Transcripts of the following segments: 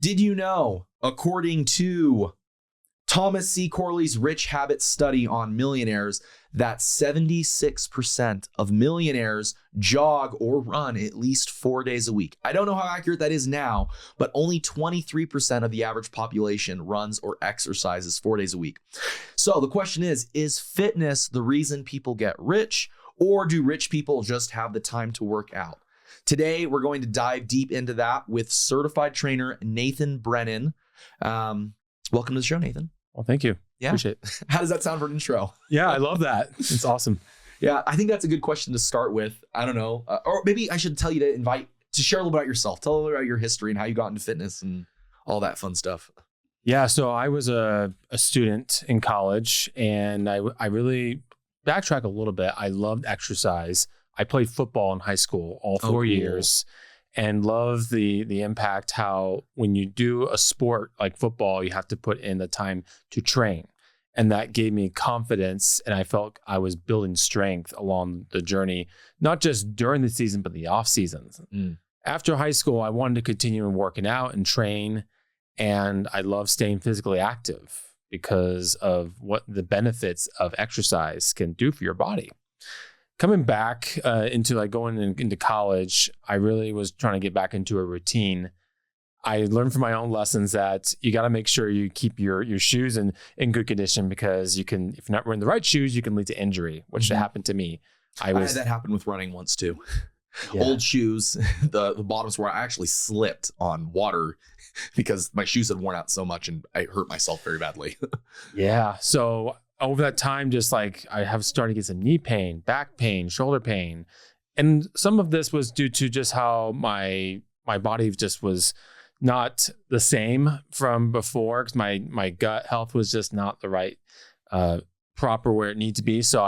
Did you know, according to Thomas C. Corley's Rich Habits study on millionaires, that 76% of millionaires jog or run at least 4 days a week? I don't know how accurate that is now, but only 23% of the average population runs or exercises 4 days a week. So the question is fitness the reason people get rich, or do rich people just have the time to work out? Today, we're going to dive deep into that with certified trainer Nathan Brennan. Welcome to the show, Nathan. Well, thank you. Yeah. Appreciate it. How does that sound for an intro? Yeah, I love that. It's awesome. Yeah, I think that's a good question to start with. I don't know. Or maybe I should tell you to share a little about yourself. Tell a little about your history and how you got into fitness and all that fun stuff. Yeah, so I was a student in college, and I really backtrack a little bit. I loved exercise. I played football in high school all 4 years, and love the impact how when you do a sport like football, you have to put in the time to train. And that gave me confidence, and I felt I was building strength along the journey, not just during the season, but the off seasons. After high school, I wanted to continue working out and train, and I love staying physically active because of what the benefits of exercise can do for your body. Coming back into going into college, I really was trying to get back into a routine. I learned from my own lessons that you got to make sure you keep your shoes in good condition, because if you're not wearing the right shoes, you can lead to injury, which happened to me. I had that happen with running once too. Yeah. Old shoes, the bottoms where I actually slipped on water because my shoes had worn out so much and I hurt myself very badly. Yeah. So over that time, just I have started to get some knee pain, back pain, shoulder pain. And some of this was due to just how my body just was not the same from before, because my gut health was just not the right, proper where it needed to be. So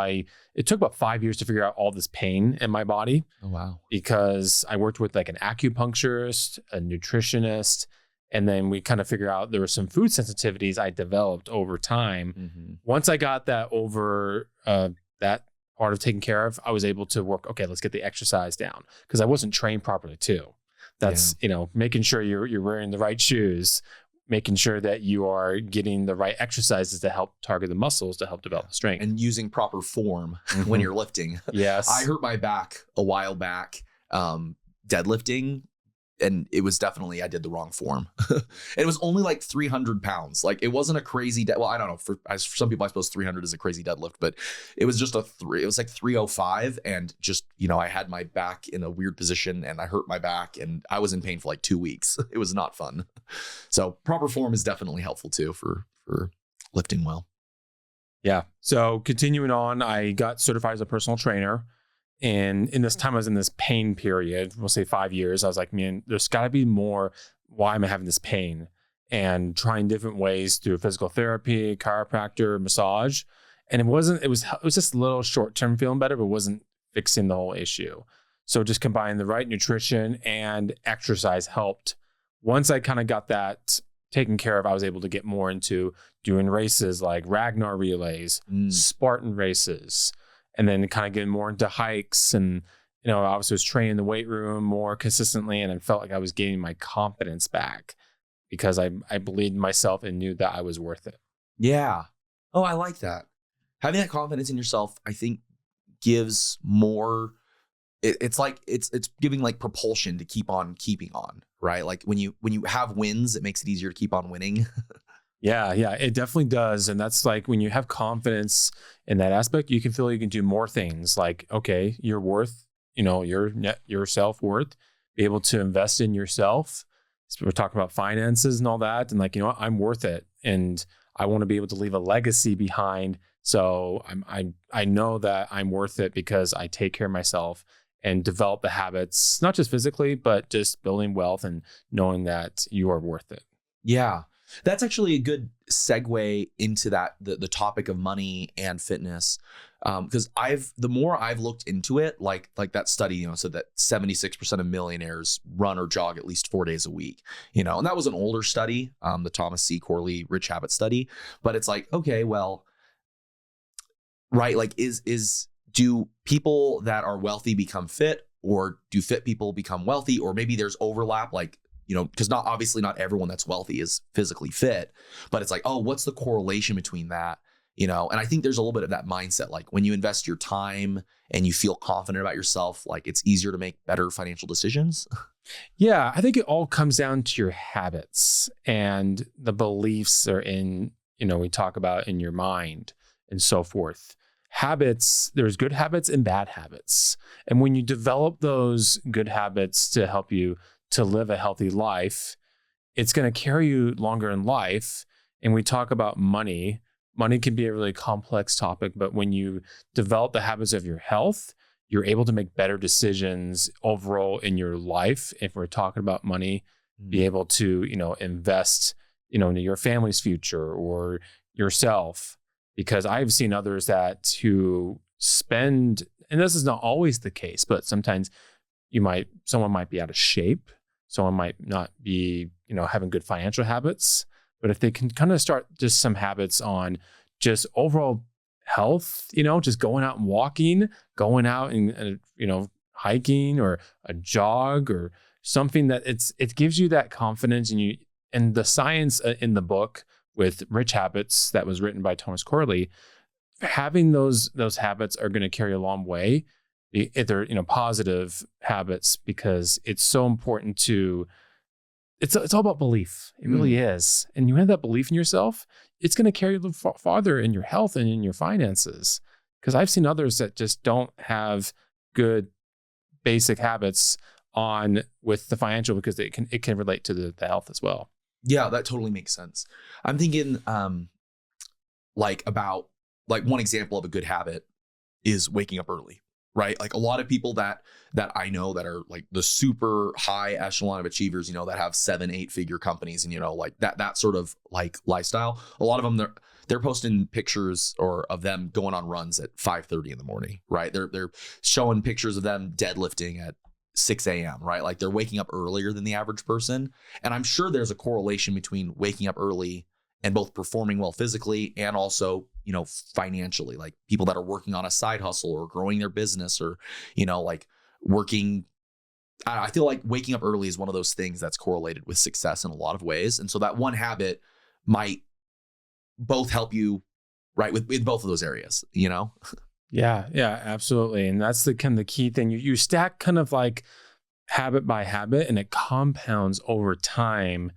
it took about 5 years to figure out all this pain in my body. Oh, wow. Because I worked with an acupuncturist, a nutritionist, and then we kind of figured out there were some food sensitivities I developed over time. Once I got that over, that part of taken care of, I was able to work, okay, let's get the exercise down, because I wasn't trained properly too. That's, making sure you're wearing the right shoes, making sure that you are getting the right exercises to help target the muscles to help develop the strength. And using proper form when you're lifting. Yes. I hurt my back a while back, deadlifting. And it was definitely, I did the wrong form. It was only 300 pounds. It wasn't a crazy, well, I don't know. For some people, I suppose 300 is a crazy deadlift, but it was just it was 305. And just, I had my back in a weird position and I hurt my back and I was in pain for 2 weeks. It was not fun. So proper form is definitely helpful too for lifting well. Yeah. So continuing on, I got certified as a personal trainer. And in this time, I was in this pain period, we'll say 5 years. I was like, man, there's got to be more. Why am I having this pain? And trying different ways through physical therapy, chiropractor, massage. And it was just a little short-term feeling better, but it wasn't fixing the whole issue. So just combining the right nutrition and exercise helped. Once I kind of got that taken care of, I was able to get more into doing races like Ragnar relays, Spartan races, and then kind of getting more into hikes. And, I obviously was training in the weight room more consistently, and I felt like I was gaining my confidence back because I believed in myself and knew that I was worth it. Yeah. Oh, I like that. Having that confidence in yourself, I think, gives more. It's giving propulsion to keep on keeping on, right? When you have wins, it makes it easier to keep on winning. Yeah, it definitely does. And that's when you have confidence in that aspect, you can feel you can do more things. Okay, you're worth, your self-worth, be able to invest in yourself. So we're talking about finances and all that. And I'm worth it. And I want to be able to leave a legacy behind. So I know that I'm worth it because I take care of myself and develop the habits, not just physically, but just building wealth and knowing that you are worth it. Yeah. That's actually a good segue into the topic of money and fitness, because the more I've looked into it, like that study, said that 76% of millionaires run or jog at least 4 days a week, and that was an older study, the Thomas C. Corley Rich Habit study, but it's okay, well, right, do people that are wealthy become fit, or do fit people become wealthy, or maybe there's overlap, because not everyone that's wealthy is physically fit, but it's like, oh, what's the correlation between that? And I think there's a little bit of that mindset. Like when you invest your time and you feel confident about yourself, like it's easier to make better financial decisions. Yeah, I think it all comes down to your habits and the beliefs are in, we talk about in your mind and so forth. Habits, there's good habits and bad habits. And when you develop those good habits to help you to live a healthy life, it's going to carry you longer in life. And we talk about money. Money can be a really complex topic, but when you develop the habits of your health, you're able to make better decisions overall in your life. If we're talking about money, be able to, invest, into your family's future or yourself. Because I've seen others who spend, and this is not always the case, but sometimes someone might be out of shape. Someone might not be, having good financial habits. But if they can kind of start just some habits on just overall health, just going out and walking, going out and hiking or a jog or something that it gives you that confidence and the science in the book with Rich Habits that was written by Thomas Corley, having those habits are going to carry a long way if they're, positive habits, because it's so important to, it's all about belief. It really is. And you have that belief in yourself, it's going to carry you a little farther in your health and in your finances. Because I've seen others that just don't have good basic habits on with the financial, because it can relate to the health as well. Yeah, that totally makes sense. I'm thinking about one example of a good habit is waking up early. Right? Like a lot of people that I know that are like the super high echelon of achievers, that have 7-8 figure companies and, like that sort of like lifestyle. A lot of them, they're posting pictures of them going on runs at 5:30 in the morning, right? They're showing pictures of them deadlifting at 6 a.m., right? Like they're waking up earlier than the average person. And I'm sure there's a correlation between waking up early and both performing well physically and also, financially, like people that are working on a side hustle or growing their business or, like working. I feel like waking up early is one of those things that's correlated with success in a lot of ways. And so that one habit might both help you, right, with both of those areas, Yeah, absolutely. And that's the kind of the key thing. You stack kind of like habit by habit and it compounds over time.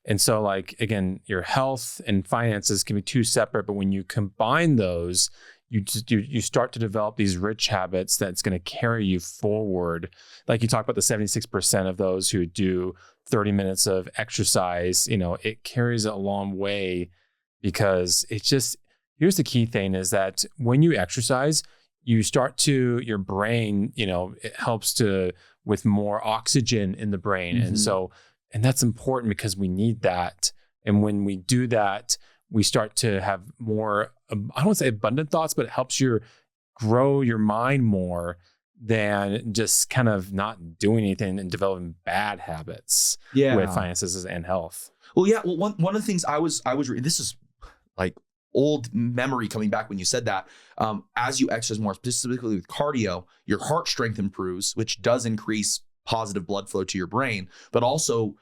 And so like, again, your health and finances can be two separate, but when you combine those, you start to develop these rich habits that's going to carry you forward. Like you talk about the 76% of those who do 30 minutes of exercise, it carries a long way, because here's the key thing is that when you exercise, you start to, your brain, it helps with more oxygen in the brain. Mm-hmm. And that's important because we need that. And when we do that, we start to have more, I don't want to say abundant thoughts, but it helps you grow your mind more than just kind of not doing anything and developing bad habits with finances and health. Well, yeah. Well, one of the things I was reading, this is like old memory coming back when you said that, as you exercise more, specifically with cardio, your heart strength improves, which does increase positive blood flow to your brain, but also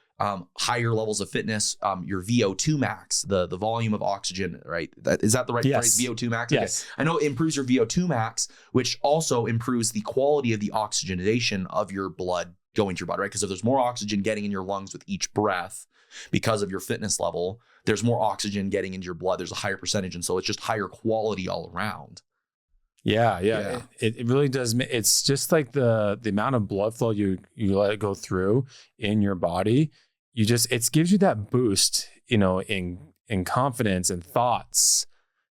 higher levels of fitness, your VO2 max, the volume of oxygen, right? Is that the right phrase? VO2 max? Yes. Okay. I know it improves your VO2 max, which also improves the quality of the oxygenation of your blood going to your body, right? Because if there's more oxygen getting in your lungs with each breath, because of your fitness level, there's more oxygen getting into your blood. There's a higher percentage. And so it's just higher quality all around. Yeah. It really does. It's just like the amount of blood flow you let it go through in your body. It gives you that boost, in confidence and thoughts,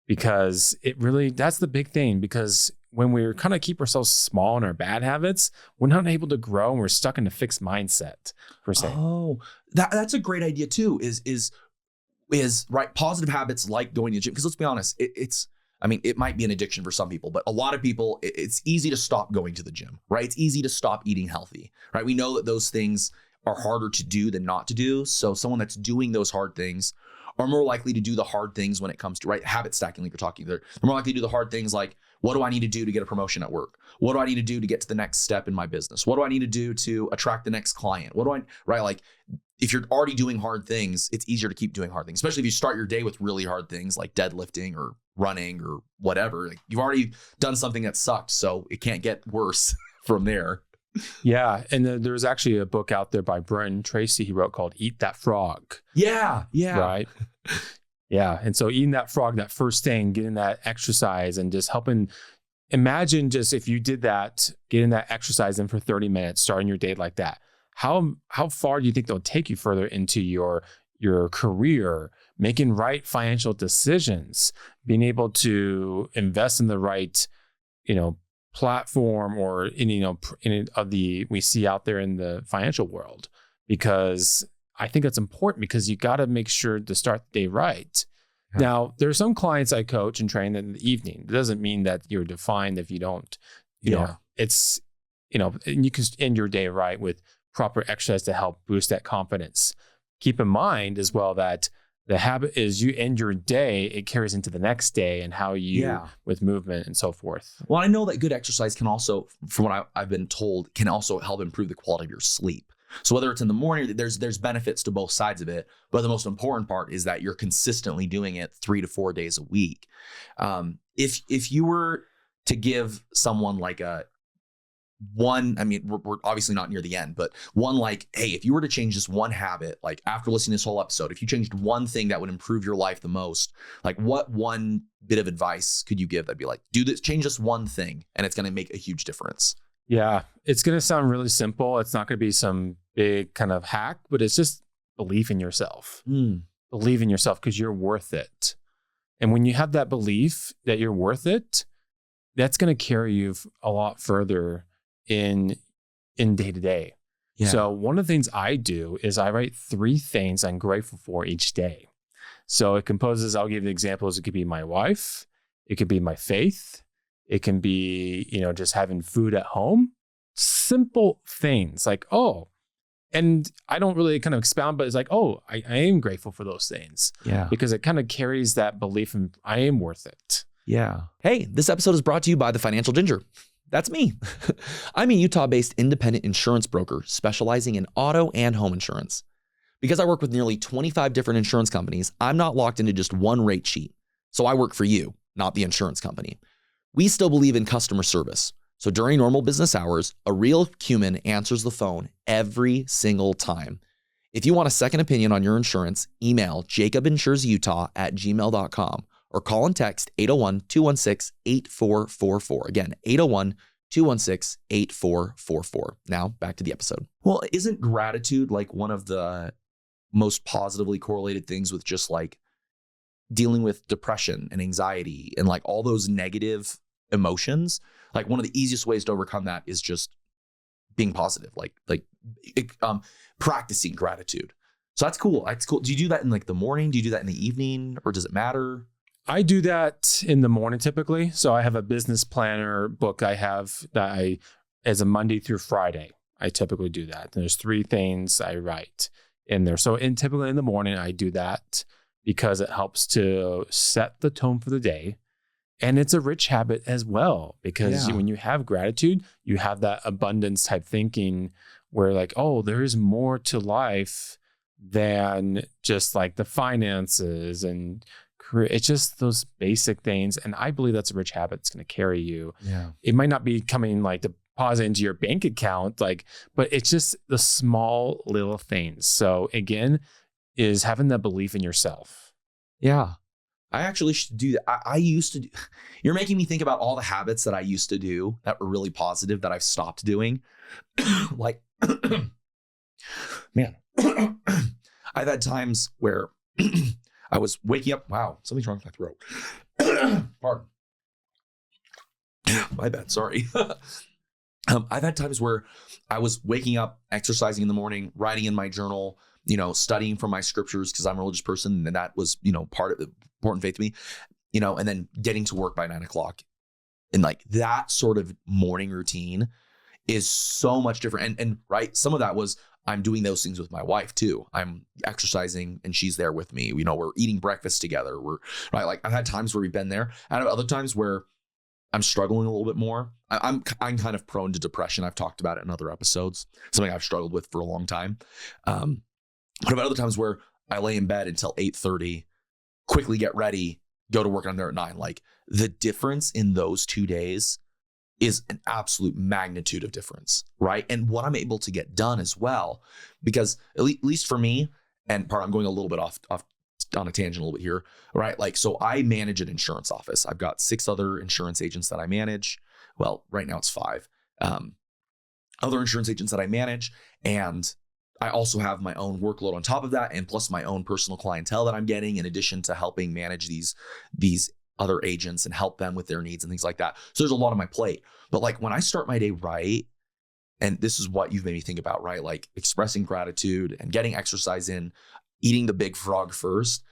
because that's the big thing. Because when we kind of keep ourselves small in our bad habits, we're not able to grow and we're stuck in a fixed mindset per se. Oh, that's a great idea too, is right. Positive habits like going to the gym. Because let's be honest, it might be an addiction for some people, but a lot of people, it's easy to stop going to the gym, right? It's easy to stop eating healthy, right? We know that those things are harder to do than not to do. So someone that's doing those hard things are more likely to do the hard things when it comes to, right, habit stacking, like you're talking there. They're more likely to do the hard things like What do I need to do to get a promotion at work? What do I need to do to get to the next step in my business? What do I need to do to attract the next client? Right? Like if you're already doing hard things, it's easier to keep doing hard things, especially if you start your day with really hard things like deadlifting or running or whatever. Like you've already done something that sucked, so it can't get worse from there. Yeah. And there's actually a book out there by Brennan Tracy he wrote called Eat That Frog. Yeah. Right. Yeah. And so eating that frog, that first thing, getting that exercise and just helping. Imagine just if you did that, getting that exercise in for 30 minutes, starting your day like that. How far do you think they'll take you further into your career, making right financial decisions, being able to invest in the right, platform or any of the we see out there in the financial world? Because I think that's important, because you got to make sure to start the day right. Yeah. Now, there are some clients I coach and train in the evening. It doesn't mean that you're defined if you don't, you know, it's, and you can end your day right with proper exercise to help boost that confidence. Keep in mind as well that the habit is you end your day, it carries into the next day and how you, with movement and so forth. Well, I know that good exercise can also, from what I've been told, can also help improve the quality of your sleep. So whether it's in the morning, there's benefits to both sides of it. But the most important part is that you're consistently doing it 3 to 4 days a week. If you were to give someone like we're obviously not near the end, but one like, hey, if you were to change this one habit, like after listening to this whole episode, if you changed one thing that would improve your life the most, like what one bit of advice could you give that'd be like, do this, change this one thing, and it's going to make a huge difference? Yeah, it's going to sound really simple. It's not going to be some big kind of hack, but it's just belief in yourself. Believe in yourself because you're worth it. And when you have that belief that you're worth it, that's going to carry you a lot further in day to day. So one of the things I do is I write 3 things I'm grateful for each day. So it composes, I'll give you examples. It could be my wife. It could be my faith. It can be, just having food at home. Simple things like, and I don't really kind of expound, but it's like, I am grateful for those things. Yeah. Because it kind of carries that belief in I am worth it. Yeah. Hey, this episode is brought to you by the Financial Ginger. That's me. I'm a Utah-based independent insurance broker specializing in auto and home insurance. Because I work with nearly 25 different insurance companies, I'm not locked into just one rate sheet. So I work for you, not the insurance company. We still believe in customer service. So during normal business hours, a real human answers the phone every single time. If you want a second opinion on your insurance, email jacobinsuresutah@gmail.com or call and text 801-216-8444. Again, 801-216-8444. Now back to the episode. Well, isn't gratitude like one of the most positively correlated things with just like dealing with depression and anxiety and like all those negative emotions? Like one of the easiest ways to overcome that is just being positive, practicing gratitude. So that's cool. That's cool. Do you do that in like the morning? Do you do that in the evening, or does it matter? I do that in the morning typically. So I have a business planner book I have that as a Monday through Friday, I typically do that. And there's 3 things I write in there. So typically in the morning, I do that because it helps to set the tone for the day. And it's a rich habit as well, because when you have gratitude, you have that abundance type thinking where like, there is more to life than just like the finances and career. It's just those basic things. And I believe that's a rich habit that's going to carry you. Yeah. It might not be coming like deposit into your bank account, but it's just the small little things. So again, is having that belief in yourself. Yeah. I actually should do that. I used to do, you're making me think about all the habits that I used to do that were really positive that I've stopped doing. Like, man, I've had times where I was waking up. Wow, something's wrong with my throat. Pardon. My bad. Sorry. I've had times where I was waking up, exercising in the morning, writing in my journal, studying from my scriptures because I'm a religious person, and that was, part of the important faith to me, and then getting to work by 9:00. And like that sort of morning routine is so much different. And right, some of that was I'm doing those things with my wife too. I'm exercising and she's there with me. We're eating breakfast together. We're right. Like I've had times where we've been there. And I have other times where I'm struggling a little bit more. I'm kind of prone to depression. I've talked about it in other episodes, something I've struggled with for a long time. What about other times where I lay in bed until 8:30, quickly get ready, go to work, and I'm there at 9? Like, the difference in those 2 days is an absolute magnitude of difference, right? And what I'm able to get done as well, because at least for me, and I'm going a little bit off on a tangent a little bit here, right? Like, so I manage an insurance office. I've got 6 other insurance agents that I manage. Well, right now it's 5 other insurance agents that I manage. And I also have my own workload on top of that, and plus my own personal clientele that I'm getting, in addition to helping manage these other agents and help them with their needs and things like that. So there's a lot on my plate. But like, when I start my day right, and this is what you've made me think about, right? Like, expressing gratitude and getting exercise in, eating the big frog first,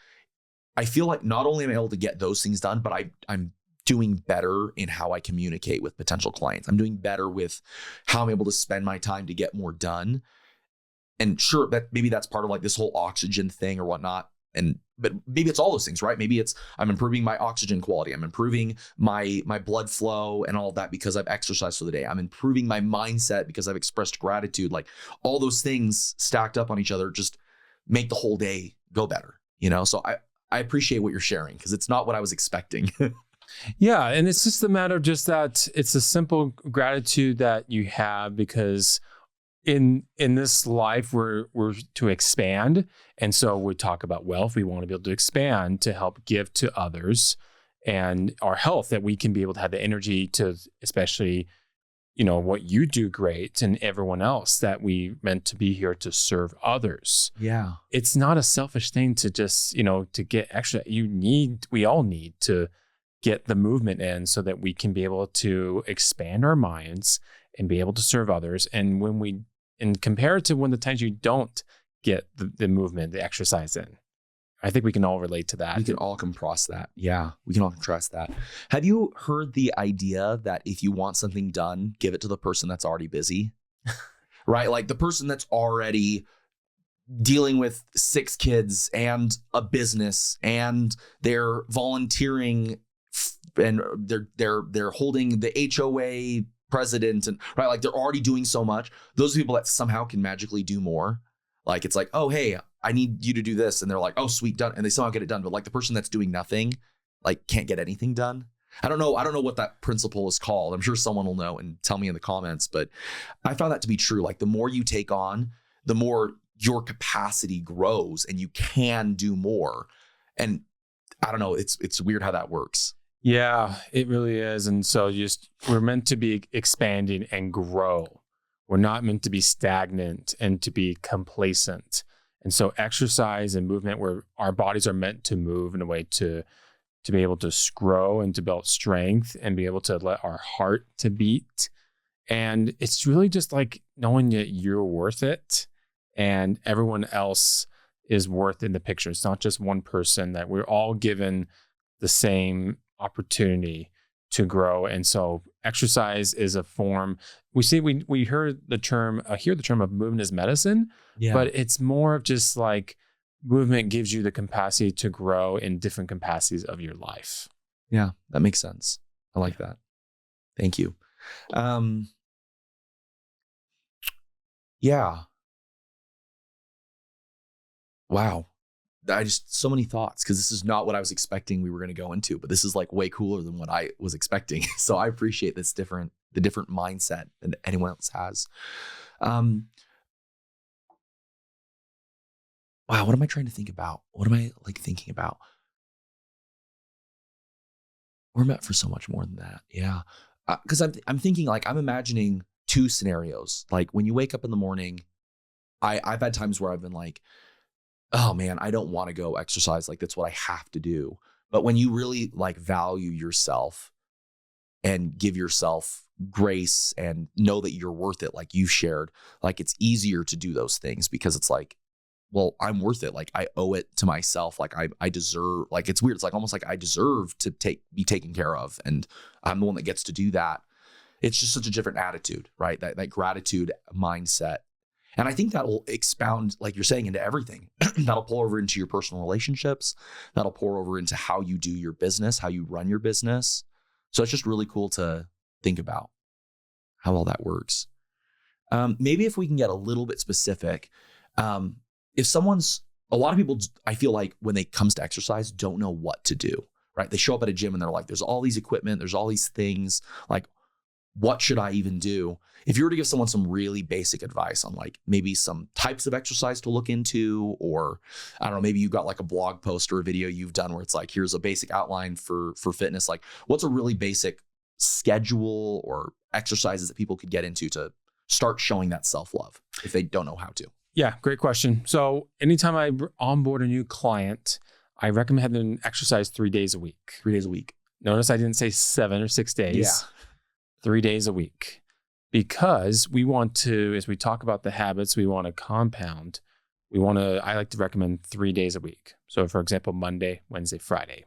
I feel like not only am I able to get those things done, but I'm doing better in how I communicate with potential clients. I'm doing better with how I'm able to spend my time to get more done. And sure, that maybe that's part of like this whole oxygen thing or whatnot. But maybe it's all those things, right? Maybe it's I'm improving my oxygen quality. I'm improving my blood flow and all of that because I've exercised for the day. I'm improving my mindset because I've expressed gratitude. Like, all those things stacked up on each other just make the whole day go better, So I appreciate what you're sharing, because it's not what I was expecting. Yeah. And it's just a matter of just that it's a simple gratitude that you have, because in this life, we're to expand. And so we talk about wealth. We want to be able to expand to help give to others, and our health, that we can be able to have the energy to, especially, what you do great, and everyone else, that we meant to be here to serve others. Yeah. It's not a selfish thing to just, to get extra. We all need to get the movement in so that we can be able to expand our minds and be able to serve others. And compared to when the times you don't get the movement, the exercise in, I think we can all relate to that. We can all contrast that. Yeah, we can all contrast that. Have you heard the idea that if you want something done, give it to the person that's already busy? Right? Like, the person that's already dealing with 6 kids and a business, and they're volunteering, and they're holding the HOA president, and right, like, they're already doing so much. Those people that somehow can magically do more. Like, it's like, oh, hey, I need you to do this, and they're like, oh, sweet, done, and they somehow get it done. But like, the person that's doing nothing, like, can't get anything done. I don't know what that principle is called. I'm sure someone will know and tell me in the comments, but I found that to be true. Like, the more you take on, the more your capacity grows, and you can do more. And I don't know, it's weird how that works. Yeah, it really is. And so we're meant to be expanding and grow. We're not meant to be stagnant and to be complacent. And so exercise and movement, where our bodies are meant to move in a way to be able to grow and to build strength and be able to let our heart to beat. And it's really just like knowing that you're worth it and everyone else is worth in the picture. It's not just one person, that we're all given the same opportunity to grow. And so exercise is a form. We hear the term of movement as medicine, but it's more of just like movement gives you the capacity to grow in different capacities of your life. Yeah, that makes sense. I like that. Thank you. Yeah. Wow. So many thoughts, because this is not what I was expecting we were going to go into, but this is like way cooler than what I was expecting. So I appreciate the different mindset that anyone else has. Wow. What am I trying to think about? What am I like thinking about? We're meant for so much more than that. Yeah. Because I'm thinking, like, I'm imagining 2 scenarios. Like, when you wake up in the morning, I've had times where I've been like, oh man, I don't want to go exercise. Like, that's what I have to do. But when you really like value yourself and give yourself grace and know that you're worth it, like you shared, like, it's easier to do those things, because it's like, well, I'm worth it. Like, I owe it to myself. Like, I deserve, like, it's weird. It's like almost like I deserve to be taken care of, and I'm the one that gets to do that. It's just such a different attitude, right? That gratitude mindset. And I think that will expound, like you're saying, into everything. That'll pour over into your personal relationships. That'll pour over into how you do your business, how you run your business. So it's just really cool to think about how all that works. Maybe if we can get a little bit specific, if a lot of people, I feel like when it comes to exercise, don't know what to do, right? They show up at a gym and they're like, there's all these equipment, there's all these things, like, what should I even do? If you were to give someone some really basic advice on like maybe some types of exercise to look into, or I don't know, maybe you've got like a blog post or a video you've done where it's like, here's a basic outline for fitness. Like, what's a really basic schedule or exercises that people could get into to start showing that self-love if they don't know how to? Yeah, great question. So anytime I onboard a new client, I recommend having them exercise 3 days a week. 3 days a week. Notice I didn't say 7 or 6 days. Yeah. 3 days a week, because we want to, as we talk about the habits, we want to compound. I like to recommend 3 days a week. So for example, Monday, Wednesday, Friday.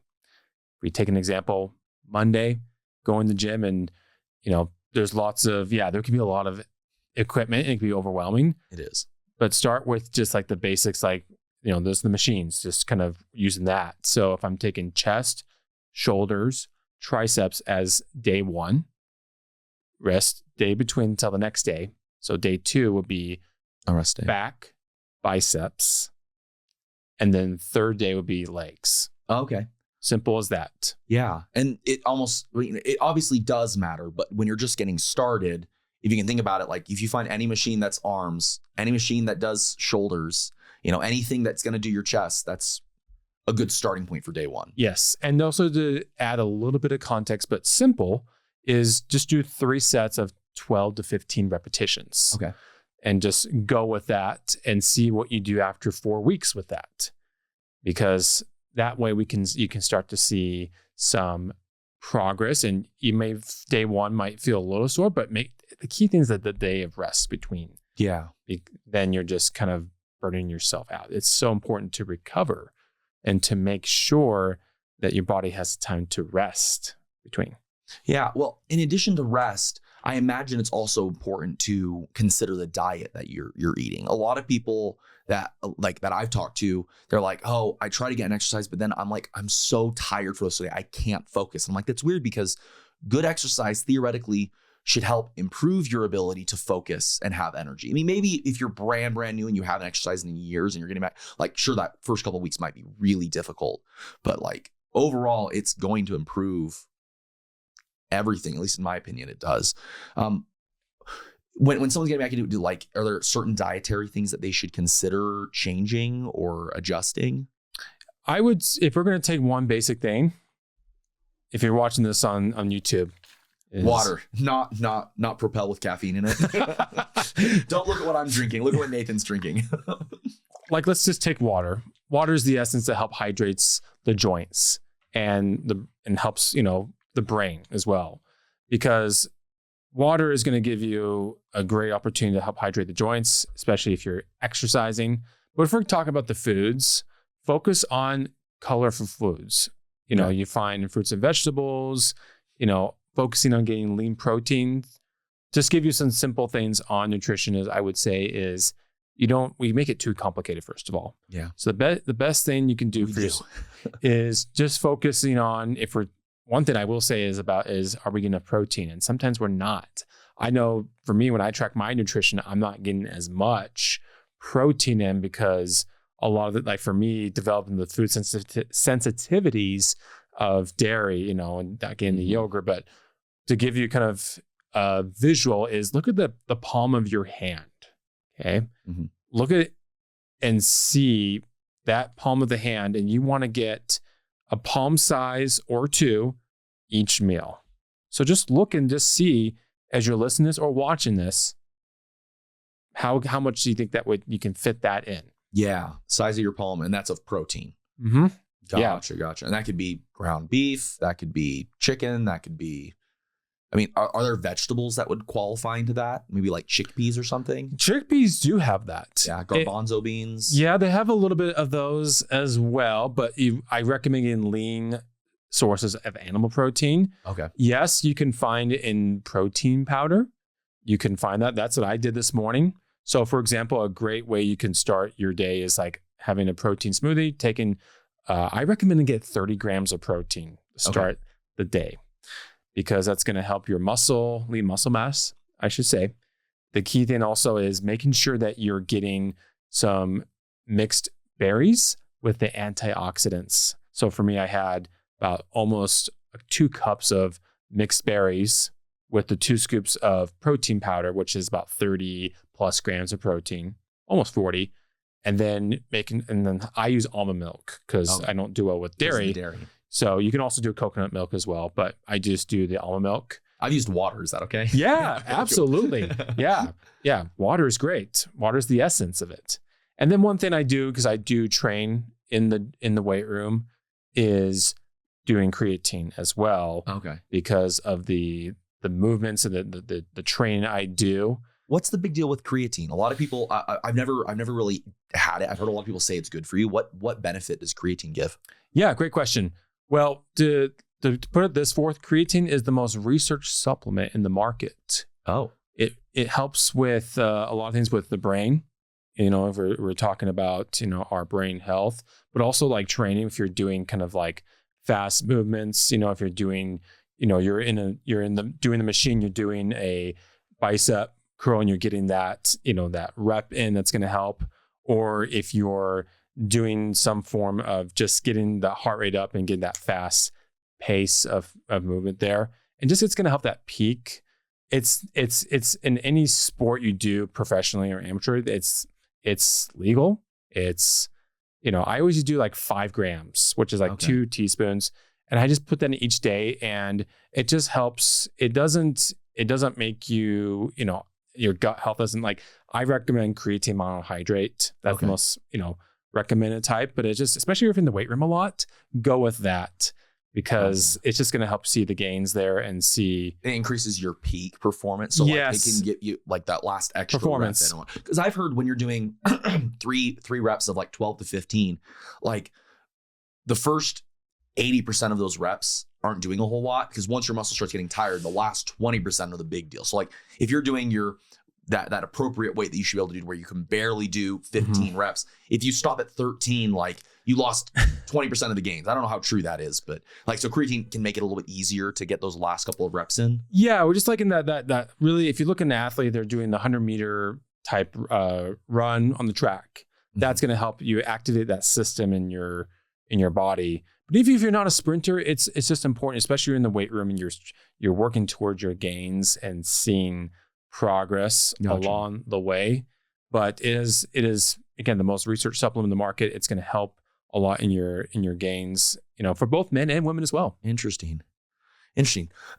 We take an example, Monday, go in the gym and, there's lots of, there can be a lot of equipment. It can be overwhelming. It is. But start with just like the basics, like, there's the machines, just kind of using that. So if I'm taking chest, shoulders, triceps as day 1, rest day between until the next day. So day 2 would be a rest day. Back, biceps, and then third day would be legs. Okay. Simple as that. Yeah. And it obviously does matter, but when you're just getting started, if you can think about it, like if you find any machine that's arms, any machine that does shoulders, anything that's going to do your chest, that's a good starting point for day 1. Yes. And also to add a little bit of context, but simple, is just do 3 sets of 12 to 15 repetitions. Okay. And just go with that and see what you do after 4 weeks with that. Because that way you can start to see some progress, and day 1 might feel a little sore, but the key thing is that the day of rest between. Yeah. Then you're just kind of burning yourself out. It's so important to recover and to make sure that your body has time to rest between. Yeah. Well, in addition to rest, I imagine it's also important to consider the diet that you're eating. A lot of people that I've talked to, they're like, oh, I try to get an exercise, but then I'm so tired for this day, I can't focus. I'm like, that's weird, because good exercise theoretically should help improve your ability to focus and have energy. I mean, maybe if you're brand new and you haven't exercised in years and you're getting back, like, sure, that first couple of weeks might be really difficult, but like overall, it's going to improve everything. At least in my opinion, it does. When someone's getting back into it, are there certain dietary things that they should consider changing or adjusting? If we're going to take one basic thing, if you're watching this on YouTube, water, not Propel with caffeine in it. Don't look at what I'm drinking. Look at what Nathan's drinking. Let's just take water. Water is the essence that helps hydrates the joints and helps, the brain as well, because water is going to give you a great opportunity to help hydrate the joints, especially if you're exercising. But if we're talking about the foods, focus on colorful foods. You find fruits and vegetables, focusing on getting lean protein. Just give you some simple things on nutrition, as I would say, is we make it too complicated, first of all. Yeah. So the best thing you can do is just focusing on, one thing I will say is are we getting enough protein? And sometimes we're not. I know for me, when I track my nutrition, I'm not getting as much protein in, because a lot of it, like for me, developing the food sensitivities of dairy, and not getting the yogurt. But to give you kind of a visual is, look at the palm of your hand. Okay. Mm-hmm. Look at it and see that palm of the hand, and you want to get a palm size or 2 each meal. So just look and just see, as you're listening to this or watching this, how much do you think you can fit that in? Yeah. Size of your palm, and that's of protein. Mm-hmm. Gotcha. And that could be ground beef, that could be chicken, that could be, are there vegetables that would qualify into that? Maybe like chickpeas or something? Chickpeas do have that. Yeah, garbanzo beans. Yeah, they have a little bit of those as well, but I recommend getting lean sources of animal protein. Okay. Yes, you can find it in protein powder. You can find that. That's what I did this morning. So for example, a great way you can start your day is like having a protein smoothie, I recommend to get 30 grams of protein to start the day. because that's going to help your lean muscle mass, I should say. The key thing also is making sure that you're getting some mixed berries with the antioxidants. So for me, I had about almost 2 cups of mixed berries with the 2 scoops of protein powder, which is about 30 plus grams of protein, almost 40. And then I use almond milk because I don't do well with dairy. So you can also do coconut milk as well, but I just do the almond milk. I've used water. Is that okay? Yeah, absolutely. Yeah. Water is great. Water is the essence of it. And then one thing I do, because I do train in the weight room, is doing creatine as well. Okay. Because of the movements and the training I do. What's the big deal with creatine? A lot of people, I've never really had it. I've heard a lot of people say it's good for you. What benefit does creatine give? Yeah, great question. Well, to put it this forth, creatine is the most researched supplement in the market. Oh, it helps with a lot of things with the brain. If we're talking about our brain health, but also like training. If you're doing kind of like fast movements, if you're doing, doing the machine, you're doing a bicep curl and you're getting that, that rep in, that's going to help. Or if you're doing some form of just getting the heart rate up and getting that fast pace of movement there, and just it's going to help that peak. It's in any sport you do professionally or amateur, it's legal. It's, I always do like 5 grams, which is like 2 teaspoons. And I just put that in each day, and it just helps. It doesn't make you, your gut health doesn't like, I recommend creatine monohydrate. That's the most, recommended type, but it's just, especially if you're in the weight room a lot, go with that, because it's just going to help see the gains there and see. It increases your peak performance. So like it can get you like that last extra performance. Because I've heard when you're doing three reps of like 12 to 15, like the first 80% of those reps aren't doing a whole lot, because once your muscle starts getting tired, the last 20% are the big deal. So like if you're doing your that appropriate weight that you should be able to do where you can barely do 15 reps, if you stop at 13, like you lost 20% of the gains. I don't know how true that is, but like, so creatine can make it a little bit easier to get those last couple of reps in. Yeah, we're just like in that really, if you look at an athlete, they're doing the 100-meter type run on the track. That's going to help you activate that system in your body. But if you're not a sprinter, it's just important, especially in the weight room and you're working towards your gains and seeing progress along the way. But it is again the most researched supplement in the market. It's going to help a lot in your gains, for both men and women as well. Interesting.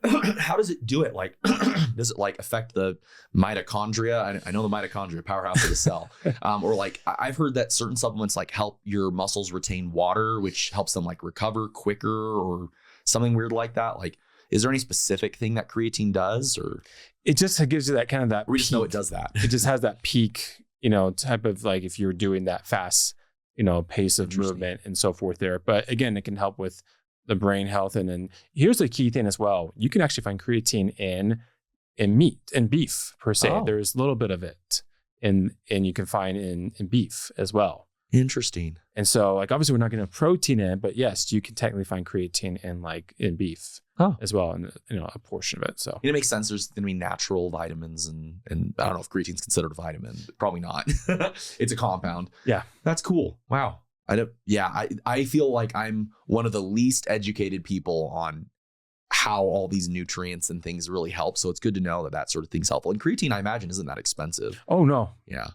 How does it do it? Like, does it like affect the mitochondria? I know the mitochondria, powerhouse of the cell. Or like, I've heard that certain supplements like help your muscles retain water, which helps them like recover quicker or something weird like that. Like, is there any specific thing that creatine does, or it just gives you that kind of that? We just know it does that. It just has that peak, type of like if you're doing that fast, pace of movement and so forth there. But again, it can help with the brain health. And then here's the key thing as well. You can actually find creatine in meat and beef per se. There's a little bit of it and you can find in beef as well. Interesting. And so like, obviously we're not going to protein in, but yes, you can technically find creatine in beef as well. And a portion of it. So it makes sense. There's going to be natural vitamins and I don't know if creatine's considered a vitamin, but probably not. It's a compound. Yeah. That's cool. Wow. I feel like I'm one of the least educated people on how all these nutrients and things really help. So it's good to know that sort of thing's helpful. And creatine, I imagine, isn't that expensive. Oh, no. Yeah.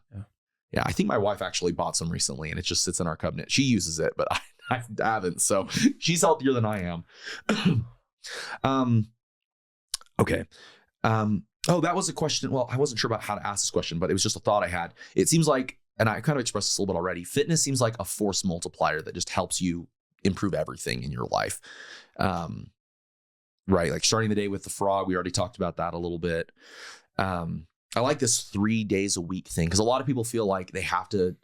I think my wife actually bought some recently and it just sits in our cabinet. She uses it, but I haven't. So she's healthier than I am. Okay. That was a question. Well, I wasn't sure about how to ask this question, but it was just a thought I had. It seems like, and I kind of expressed this a little bit already, fitness seems like a force multiplier that just helps you improve everything in your life. Right. Like starting the day with the frog. We already talked about that a little bit. I like this 3 days a week thing, because a lot of people feel like they have to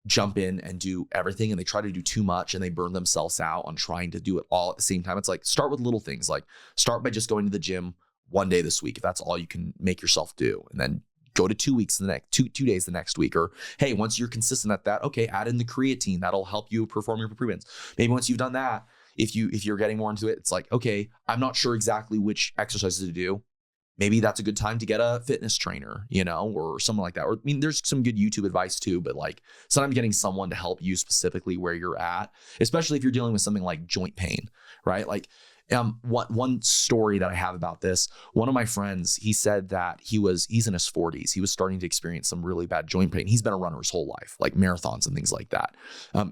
jump in and do everything, and they try to do too much and they burn themselves out on trying to do it all at the same time. It's like, start with little things, like start by just going to the gym 1 day this week, if that's all you can make yourself do, and then go to 2 weeks the next 2 days the next week. Or hey, once you're consistent at that, okay, add in the creatine, that'll help you perform your improvements. Maybe once you've done that, if you're getting more into it, it's like, okay, I'm not sure exactly which exercises to do. Maybe that's a good time to get a fitness trainer, or something like that. Or, I mean, there's some good YouTube advice too, but like sometimes getting someone to help you specifically where you're at, especially if you're dealing with something like joint pain, right? Like, one story that I have about this, one of my friends, he said that he's in his 40s. He was starting to experience some really bad joint pain. He's been a runner his whole life, like marathons and things like that.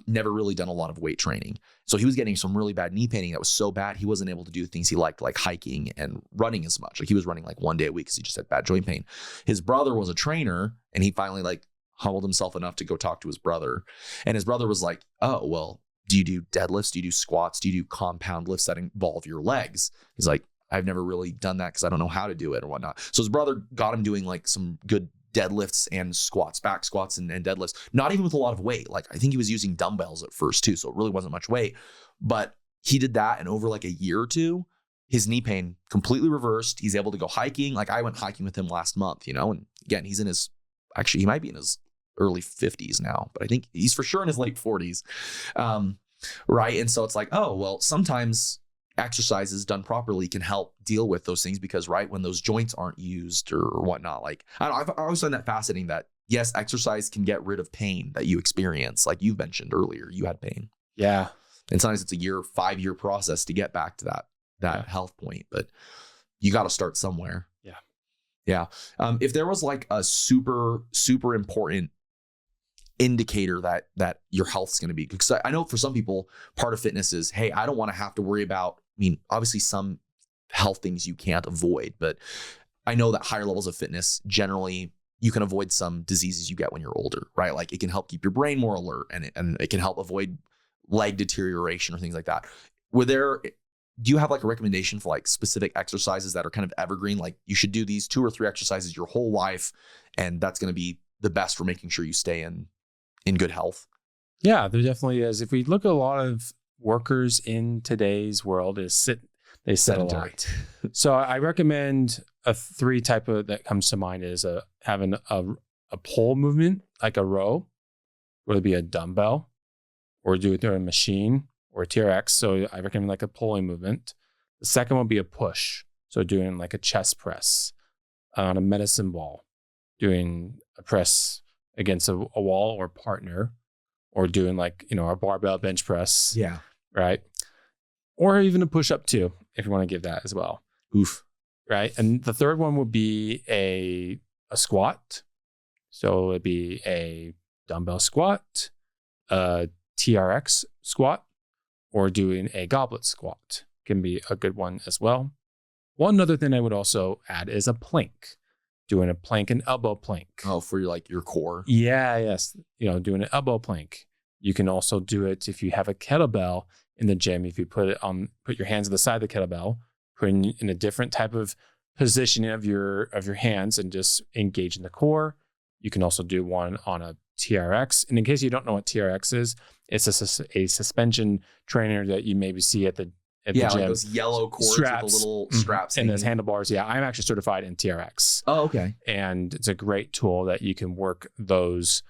Never really done a lot of weight training. So he was getting some really bad knee pain that was so bad, he wasn't able to do things he liked, like hiking and running as much. Like he was running like 1 day a week because he just had bad joint pain. His brother was a trainer, and he finally like humbled himself enough to go talk to his brother. And his brother was like, oh, well, do you do deadlifts? Do you do squats? Do you do compound lifts that involve your legs? He's like, I've never really done that because I don't know how to do it or whatnot. So his brother got him doing like some good deadlifts and squats, back squats and deadlifts, not even with a lot of weight. Like I think he was using dumbbells at first too. So it really wasn't much weight, but he did that. And over like a year or two, his knee pain completely reversed. He's able to go hiking. Like I went hiking with him last month, and again, he might be in his early 50s now, but I think he's for sure in his late 40s. Right. And so it's like, oh, well, sometimes exercises done properly can help deal with those things because, right, when those joints aren't used or whatnot, like I've always found that fascinating that yes, exercise can get rid of pain that you experience. Like you mentioned earlier, you had pain. Yeah. And sometimes it's a 5-year process to get back to that health point, but you got to start somewhere. Yeah. Yeah. If there was like a super, super important indicator that your health's going to be, because I know for some people, part of fitness is, hey, I don't want to have to worry about, I mean, obviously some health things you can't avoid, but I know that higher levels of fitness, generally you can avoid some diseases you get when you're older, right? Like it can help keep your brain more alert and it can help avoid leg deterioration or things like that. Do you have like a recommendation for like specific exercises that are kind of evergreen? Like you should do these 2 or 3 exercises your whole life, and that's going to be the best for making sure you stay in good health. Yeah, there definitely is. If we look at a lot of workers in today's world, they sit a lot. So I recommend a 3 type of that comes to mind is having a pole movement, like a row, whether it be a dumbbell or do it through a machine or a TRX. So I recommend like a pulling movement. The second one would be a push. So doing like a chest press on a medicine ball, doing a press against a wall or partner, or doing like, a barbell bench press. Yeah. Right. Or even a push up too, if you want to give that as well. Oof. Right. And the third one would be a squat. So it'd be a dumbbell squat, a TRX squat, or doing a goblet squat can be a good one as well. One other thing I would also add is a plank. Doing a plank and elbow plank. Oh, for your core. Yeah, yes. Doing an elbow plank. You can also do it if you have a kettlebell in the gym. If you put your hands on the side of the kettlebell, put in a different type of positioning of your hands and just engage in the core. You can also do one on a TRX. And in case you don't know what TRX is, it's a suspension trainer that you maybe see at the gym. Like those yellow cords straps, with the little straps and those handlebars. Yeah, I'm actually certified in TRX. Oh, okay. And it's a great tool that you can work those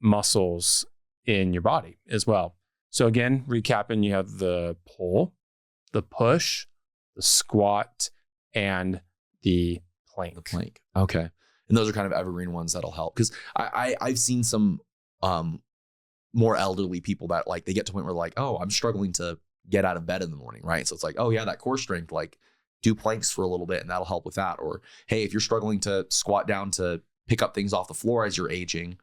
muscles in your body as well. So again, recapping, you have the pull, the push, the squat, and the plank. The plank. Okay. And those are kind of evergreen ones that'll help. Because I've seen some more elderly people that like they get to a point where like, oh, I'm struggling to get out of bed in the morning, right? So it's like, oh yeah, that core strength, like do planks for a little bit and that'll help with that. Or hey, if you're struggling to squat down to pick up things off the floor as you're aging,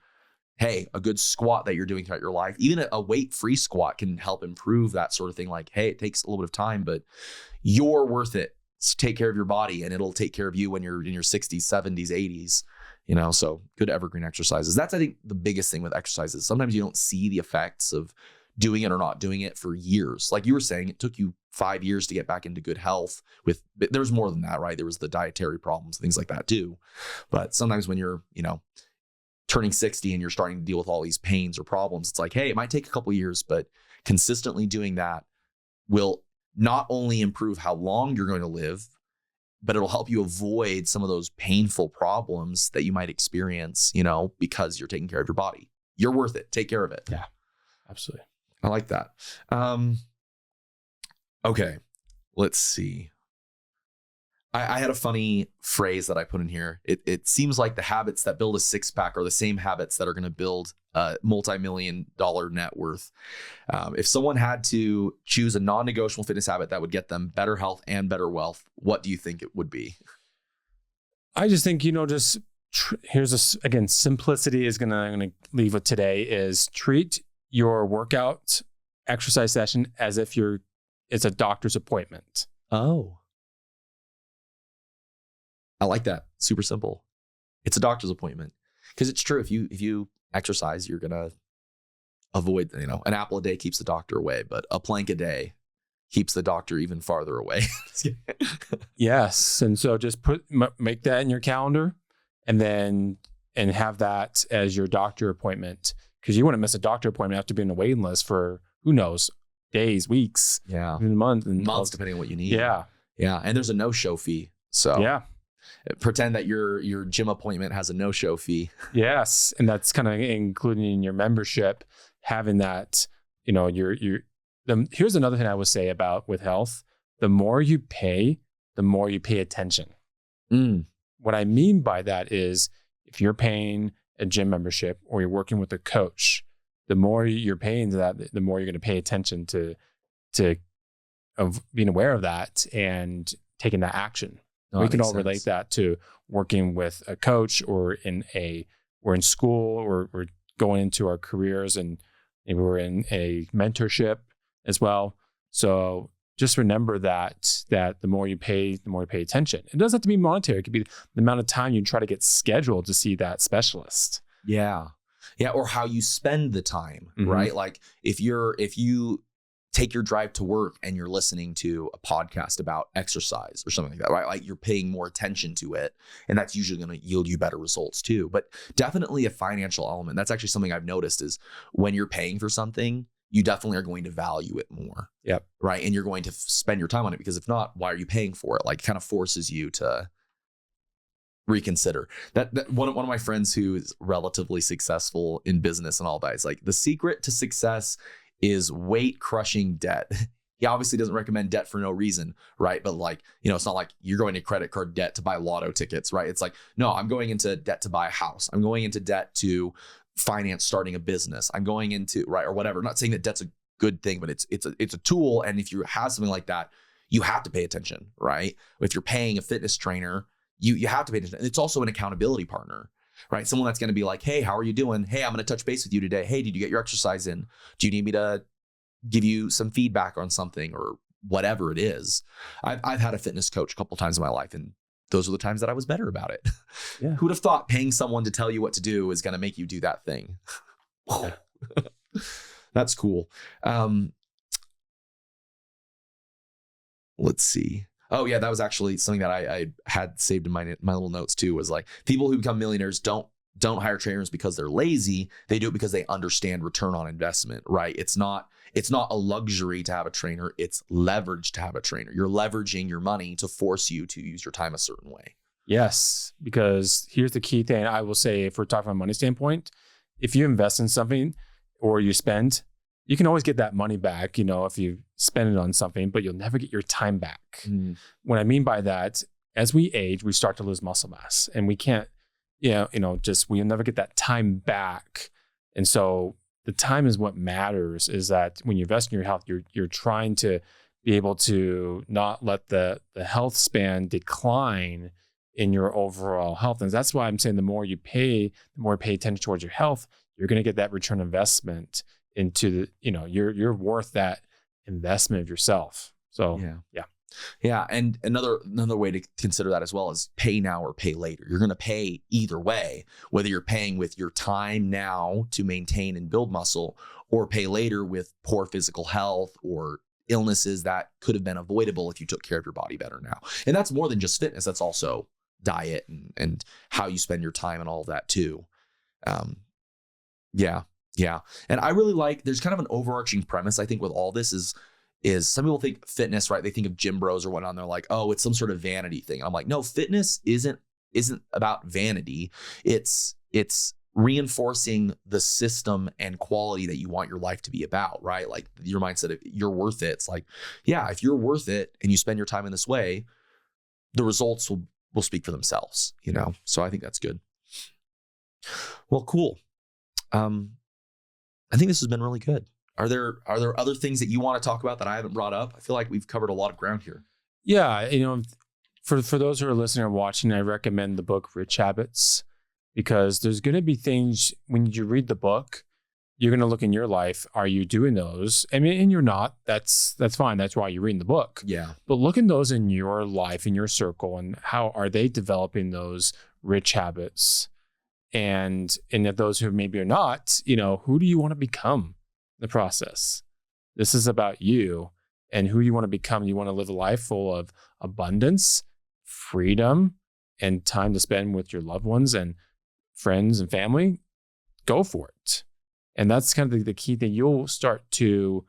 hey, a good squat that you're doing throughout your life, even a weight-free squat can help improve that sort of thing. Like, hey, it takes a little bit of time, but you're worth it. So take care of your body and it'll take care of you when you're in your 60s, 70s, 80s, so good evergreen exercises. That's, I think, the biggest thing with exercises. Sometimes you don't see the effects of doing it or not doing it for years. Like you were saying, it took you 5 years to get back into good health there was more than that, right? There was the dietary problems, things like that too. But sometimes when you're, turning 60 and you're starting to deal with all these pains or problems, it's like, hey, it might take a couple of years, but consistently doing that will not only improve how long you're going to live, but it'll help you avoid some of those painful problems that you might experience, because you're taking care of your body. You're worth it. Take care of it. Yeah, absolutely. I like that. Okay, let's see. I had a funny phrase that I put in here. It seems like the habits that build a six pack are the same habits that are going to build a multi-million-dollar net worth. If someone had to choose a non-negotiable fitness habit that would get them better health and better wealth, what do you think it would be? I just think, again, simplicity is I'm going to leave with today is treat your workout exercise session as if it's a doctor's appointment. Oh, I like that. Super simple. It's a doctor's appointment, because it's true. If you exercise, you're gonna avoid. An apple a day keeps the doctor away, but a plank a day keeps the doctor even farther away. Yes, and so just make that in your calendar, and have that as your doctor appointment, because you wouldn't miss a doctor appointment after being on a waiting list for who knows, days, weeks, even months, depending on what you need. Yeah, and there's a no-show fee. So yeah. Pretend that your gym appointment has a no-show fee. Yes, and that's kind of including in your membership, having that. Here's another thing I would say about with health: the more you pay, the more you pay attention. What I mean by that is, if you're paying a gym membership or you're working with a coach, the more you're paying to that, the more you're going to pay attention to of being aware of that and taking that action. We can all relate that to working with a coach, or we're in school, or we're going into our careers, and maybe we're in a mentorship as well. So just remember that the more you pay, the more you pay attention. It doesn't have to be monetary. It could be the amount of time you try to get scheduled to see that specialist. Yeah. Or how you spend the time, right? Like if you take your drive to work and you're listening to a podcast about exercise or something like that, right? Like you're paying more attention to it, and that's usually going to yield you better results too. But definitely a financial element. That's actually something I've noticed is when you're paying for something, you definitely are going to value it more. Yep. Right. And you're going to spend your time on it, because if not, why are you paying for it? Like it kind of forces you to reconsider. That one of my friends who is relatively successful in business and all that is like, the secret to success is weight crushing debt. He obviously doesn't recommend debt for no reason, right? But like, it's not like you're going to credit card debt to buy lotto tickets, right? It's like, no, I'm going into debt to buy a house. I'm going into debt to finance starting a business. I'm going into, right, or whatever. I'm not saying that debt's a good thing, but it's a tool. And if you have something like that, you have to pay attention, right? If you're paying a fitness trainer, you have to pay attention. It's also an accountability partner. Right? Someone that's going to be like, hey, how are you doing? Hey, I'm going to touch base with you today. Hey, did you get your exercise in? Do you need me to give you some feedback on something, or whatever it is? I've had a fitness coach a couple of times in my life, and those are the times that I was better about it. Yeah. Who'd have thought paying someone to tell you what to do is going to make you do that thing? That's cool. Let's see. Oh yeah, that was actually something that I had saved in my little notes too, was like, people who become millionaires don't hire trainers because they're lazy. They do it because they understand return on investment, right? It's not a luxury to have a trainer. It's leverage to have a trainer. You're leveraging your money to force you to use your time a certain way. Yes, because here's the key thing I will say, if we're talking from a money standpoint, if you invest in something or you spend, you can always get that money back, if you spend it on something, but you'll never get your time back. What I mean by that, as we age, we start to lose muscle mass, and we can't, we'll never get that time back. And so the time is what matters, is that when you invest in your health, you're trying to be able to not let the health span decline in your overall health. And that's why I'm saying the more you pay attention towards your health, you're going to get that return investment into you're worth that investment of yourself. So yeah. And another way to consider that as well is pay now or pay later. You're going to pay either way, whether you're paying with your time now to maintain and build muscle, or pay later with poor physical health or illnesses that could have been avoidable if you took care of your body better now. And that's more than just fitness. That's also diet and how you spend your time and all of that too. Yeah. And I really like, there's kind of an overarching premise, I think, with all this is some people think fitness, right? They think of gym bros or whatnot, and they're like, oh, it's some sort of vanity thing. I'm like, no, fitness isn't about vanity. It's reinforcing the system and quality that you want your life to be about, right? Like your mindset of you're worth it. It's like, yeah, if you're worth it and you spend your time in this way, the results will speak for themselves, you know? So I think that's good. Well, cool. I think this has been really good. Are there other things that you want to talk about that I haven't brought up? I feel like we've covered a lot of ground here. Yeah. You know, for those who are listening or watching, I recommend the book Rich Habits, because there's going to be things when you read the book, you're going to look in your life. Are you doing those? I mean, and you're not, that's fine. That's why you're reading the book. Yeah. But look in those in your life, in your circle, and how are they developing those rich habits? And if those who maybe are not, you know, who do you want to become in the process? This is about you and who you want to become. You want to live a life full of abundance, freedom, and time to spend with your loved ones and friends and family. Go for it. And that's kind of the key thing. You'll start to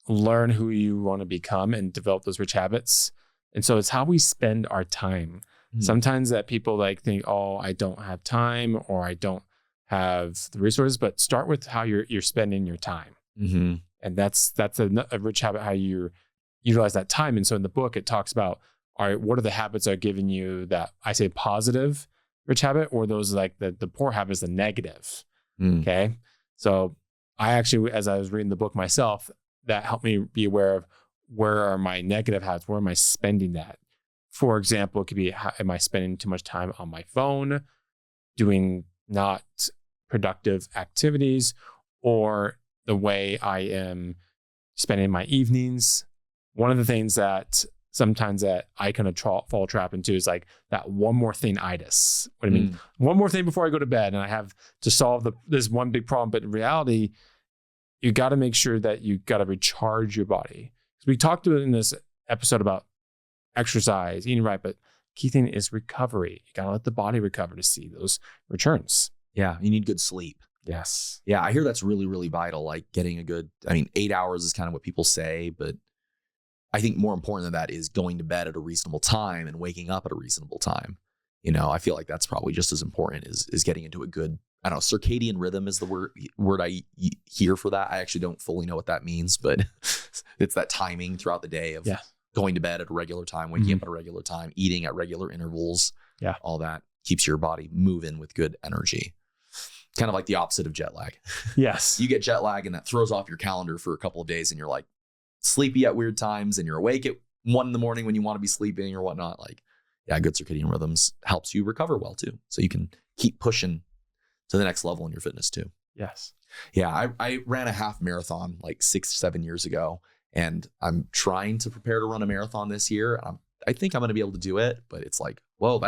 learn who you want to become and develop those rich habits. And so it's how we spend our time. Sometimes that people like think, oh, I don't have time or I don't have the resources, but start with how you're spending your time. Mm-hmm. And that's a rich habit, how you utilize that time. And so in the book, it talks about, all right, what are the habits that are giving you that, I say, positive rich habit, or those like the poor habits, the negative. Okay. So I actually, as I was reading the book myself, that helped me be aware of where are my negative habits? Where am I spending that? For example, it could be, am I spending too much time on my phone, doing not productive activities, or the way I am spending my evenings? One of the things that sometimes that I kind of fall trap into is like that one more thing-itis. What do you mean? One more thing before I go to bed, and I have to solve this one big problem. But in reality, you got to make sure that you got to recharge your body. We talked in this episode about exercise, eating right, but key thing is recovery. You got to let the body recover to see those returns. Yeah. You need good sleep. Yes. Yeah. I hear that's really, really vital. Like getting a good, 8 hours is kind of what people say, but I think more important than that is going to bed at a reasonable time and waking up at a reasonable time. You know, I feel like that's probably just as important is getting into a good, I don't know, circadian rhythm is the word I hear for that. I actually don't fully know what that means, but it's that timing throughout the day of going to bed at a regular time, waking up at a regular time, eating at regular intervals. Yeah. All that keeps your body moving with good energy. Kind of like the opposite of jet lag. Yes. You get jet lag and that throws off your calendar for a couple of days and you're like sleepy at weird times and you're awake at 1 a.m. when you want to be sleeping or whatnot. Like, yeah, good circadian rhythms helps you recover well too. So you can keep pushing to the next level in your fitness too. Yes. Yeah. I ran a half marathon like 6-7 years ago, and I'm trying to prepare to run a marathon this year. I think I'm going to be able to do it, but it's like, whoa,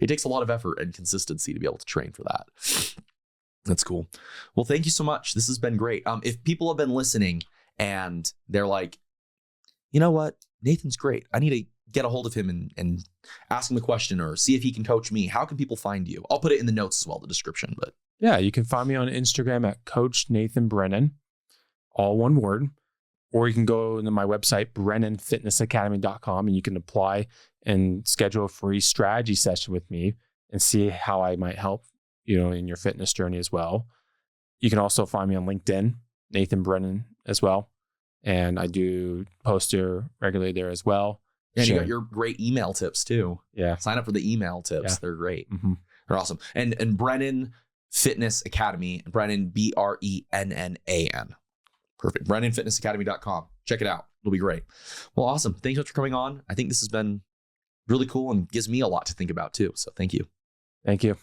it takes a lot of effort and consistency to be able to train for that. That's cool. Well, thank you so much. This has been great. If people have been listening and they're like, you know what, Nathan's great, I need to get a hold of him and ask him a question or see if he can coach me, how can people find you? I'll put it in the notes as well, the description. But yeah, you can find me on Instagram at Coach Nathan Brennan, all one word. Or you can go to my website, brennanfitnessacademy.com, and you can apply and schedule a free strategy session with me and see how I might help, in your fitness journey as well. You can also find me on LinkedIn, Nathan Brennan as well. And I do post regularly there as well. And you got your great email tips too. Yeah. Sign up for the email tips. Yeah. They're great. Mm-hmm. They're awesome. And Brennan Fitness Academy, Brennan, Brennan. Perfect. BrennanFitnessAcademy.com. Check it out. It'll be great. Well, awesome. Thanks so much for coming on. I think this has been really cool and gives me a lot to think about too. So thank you. Thank you.